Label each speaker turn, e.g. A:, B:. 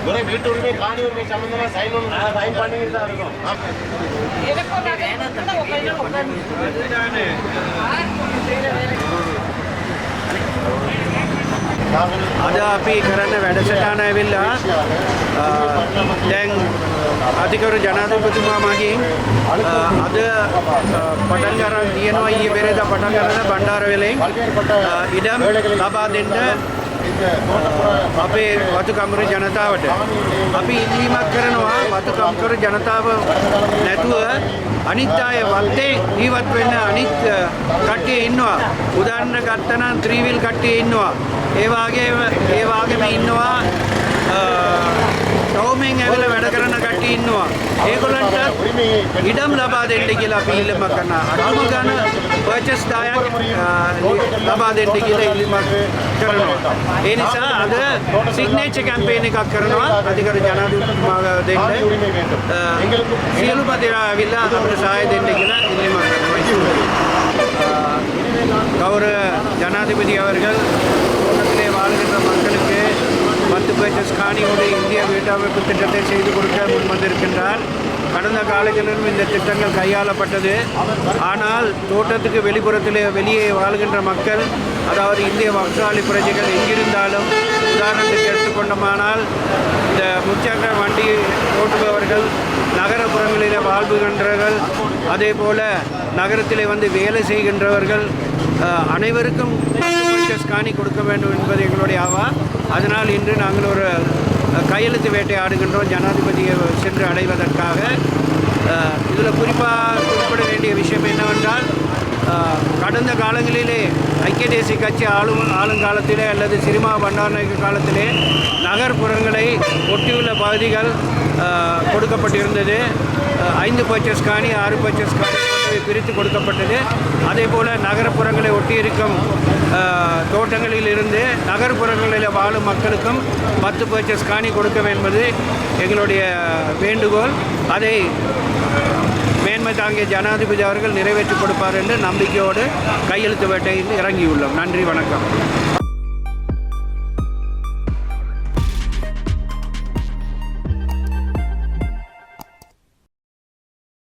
A: ஒரே வீட்டு உரிமை காணி உரிமை சம்பந்தமா சைன் பண்ணிட்டு தான் இருக்கும்.
B: අද අපි කරන්න වැඩසටහන ඇවිල්ලා දැන් අධිකරු ජනාධිපතිතුමා මගින් අද පටන් ගන්න තියෙනවා ඊයේ පෙරේදා පටන් ගන්න බණ්ඩාරවෙලෙන් ඉඩම් ලබා දෙන්න අපේ වතුකම්කරු ජනතාවට අපි ඉල්ලීමක් කරනවා වතුකම්කරු ජනතාව නැතුව අනිත් අය වත්තේ ජීවත් වෙන්න අනිත් කට්ටිය ඉන්නවා. උදාහරණ ගත්තනම් ත්‍රිවිල් කට්ටිය ඉන්නවා. ඒ වගේම ඉන්නවා තවමෙන් ඇවිල්ලා වැඩ කරන කට්ටිය ඉන්නවා. ඒගොල්ලන්ට ඉඩම් ලබා දෙන්න කියලා අපි ඉල්ලීමක් කරනවා. අඩුම ගාන පර්චේස් 10ක් ලබා දෙන්න කියලා ඉල්ලීමක් කරනවා. ඒ නිසා අද සිග්නේචර් කැම්පේන් එකක් කරනවා අධිකරු ජනාධිපතිතුමාට දෙන්න. සියලුම දෙනා ඇවිල්ලා අපිට සහාය දෙන්න කියලා ඉල්ලීමක් කරනවා. கௌரவ ஜனாதிபதி அவர்கள் தோட்டத்திலே வாழ்கின்ற மக்களுக்கு 10 பேச்சஸ் காணியோடு இந்திய வீட்டமைப்பு திட்டத்தை செய்து கொடுக்க முன்வந்திருக்கின்றார். கடந்த காலங்களிலும் இந்த திட்டங்கள் கையாளப்பட்டது. ஆனால் தோட்டத்துக்கு வெளியே வாழ்கின்ற மக்கள், அதாவது இந்திய வம்சாவளி பிரஜைகள் எங்கிருந்தாலும், உதாரணத்துக்கு எடுத்துக்கொண்டோமானால் இந்த முச்சக்கர வண்டி ஓட்டுபவர்கள், நகரப்புறங்களில் வாழ்கின்றவர்கள், அதே போல் நகரத்திலே வந்து வேலை செய்கின்றவர்கள் அனைவருக்கும் காணி கொடுக்க வேண்டும் என்பது எங்களுடைய ஆவா. அதனால் இன்று நாங்கள் ஒரு கையெழுத்து வேட்டையாடுகின்றோம் ஜனாதிபதியை சென்று அடைவதற்காக. இதில் குறிப்பாக குறிப்பிட வேண்டிய விஷயம் என்னவென்றால், கடந்த காலங்களிலே ஐக்கிய தேசிய கட்சி ஆளுங்காலத்திலே அல்லது சிரிமா பண்டாரநாயக்க காலத்திலே நகர்ப்புறங்களை ஒட்டியுள்ள பகுதிகள் கொடுக்கப்பட்டிருந்தது. 5 பர்ச்சேஸ் காணி, 6 பர்ச்சேஸ் காணி பிரித்து கொடுக்கப்பட்டது. அதே போல் நகர்ப்புறங்களை ஒட்டியிருக்கும் தோட்டங்களில் இருந்து நகர்ப்புறங்களில் வாழும் மக்களுக்கும் 10 பர்ச்சேஸ் காணி கொடுக்க என்பது எங்களுடைய வேண்டுகோள். அதை மேன்மை தாங்கிய ஜனாதிபதி அவர்கள் நிறைவேற்றி கொடுப்பார் என்று நம்பிக்கையோடு கையெழுத்து வேட்டையில் இறங்கியுள்ளோம். நன்றி, வணக்கம்.